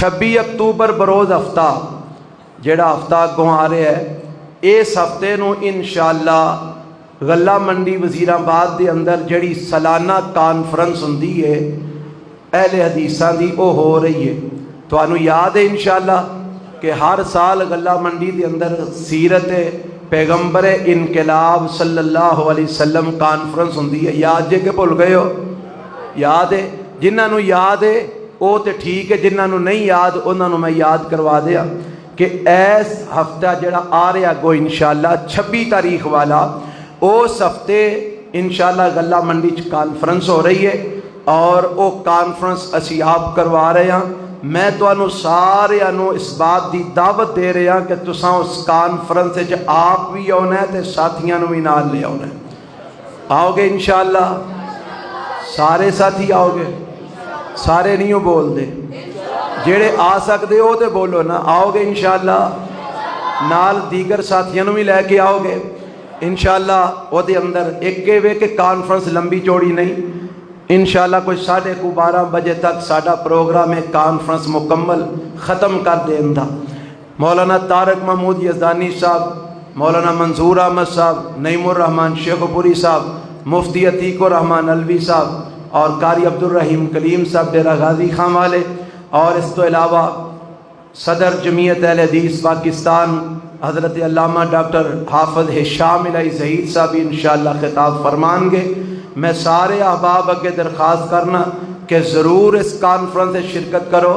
26 October Burroughs ਹਫਤਾ ਜਿਹੜਾ ਹਫਤਾ ਅੱਗੋਂ ਆ ਰਿਹਾ ਹੈ, ਇਸ ਹਫਤੇ ਨੂੰ ਇਨਸ਼ਾਅੱਲਾ ਗੱਲਾ ਮੰਡੀ ਵਜ਼ੀਰਾਬਾਦ ਦੇ ਅੰਦਰ ਜਿਹੜੀ ਸਾਲਾਨਾ ਕਾਨਫਰੰਸ ਹੁੰਦੀ ਹੈ ਅਹਿਲੇ ਹਦੀਸਾਂ ਦੀ, ਉਹ ਹੋ ਰਹੀ ਹੈ। ਤੁਹਾਨੂੰ ਯਾਦ ਹੈ ਇਨਸ਼ਾਅੱਲਾ کہ ہر سال گلہ منڈی دے اندر سیرت پیغمبر انقلاب صلی اللہ علیہ وسلم کانفرنس ہوندی ہے۔ یاد جے کہ بھول گئے ہو؟ یاد ہے؟ جنہاں نو یاد ہے وہ تے ٹھیک ہے، جنہاں نو نہیں یاد انہاں نو میں یاد کروا دیا کہ ایس ہفتہ جڑا آ رہا گو انشاءاللہ 26 تاریخ والا، اس ہفتے انشاءاللہ گلہ منڈی چ کانفرنس ہو رہی ہے اور وہ کانفرنس اسی آپ کروا رہے ہیں۔ میں تو انو سارے انو اس بات دی دعوت دے رہے ہیں کہ تساں اس کانفرنس سے آپ بھی آنا ہے تے ساتھیاں نو بھی نال لے آنا ہے۔ آؤ گے انشاءاللہ؟ سارے ساتھی آؤ گے؟ سارے نہیں ہو بول دے، جیڑے آ سکتے ہو تے بولو نا، آؤ گے انشاءاللہ؟ نال دیگر ساتھیاں نو بھی لے کے آؤ گے انشاءاللہ؟ وہ دے اندر ایک کے وے کہ کانفرنس لمبی چوڑی نہیں، انشاءاللہ کوئی 12:30 بجے تک ساڈا پروگرام ہے کانفرنس مکمل ختم کر دیں دا۔ مولانا طارق محمود یزدانی صاحب، مولانا منظور احمد صاحب، نعیم الرحمن شیخ پوری صاحب، مفتی عتیق الرحمن الوی صاحب اور قاری عبدالرحیم کلیم صاحب ڈیرہ غازی خان والے، اور اس تو علاوہ صدر جمعیت اہل حدیث پاکستان حضرت علامہ ڈاکٹر حافظ ہشام الہی زہید صاحب انشاءاللہ خطاب فرمان گے۔ میں سارے احباب اگے درخواست کرنا کہ ضرور اس کانفرنس سے شرکت کرو،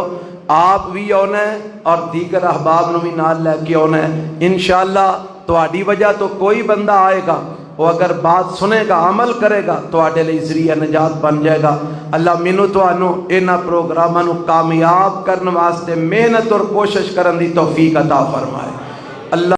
آپ بھی آنا ہے اور دیگر احباب نو بھی نال لے کے آنا ہے انشاءاللہ۔ تہاڈی وجہ تو کوئی بندہ آئے گا، وہ اگر بات سنے گا عمل کرے گا تہاڈے لئی ذریعہ نجات بن جائے گا۔ اللہ مینوں تہانوں انہاں پروگراماں نو کامیاب کرن واسطے محنت اور کوشش کرن دی توفیق عطا فرمائے۔ اللہ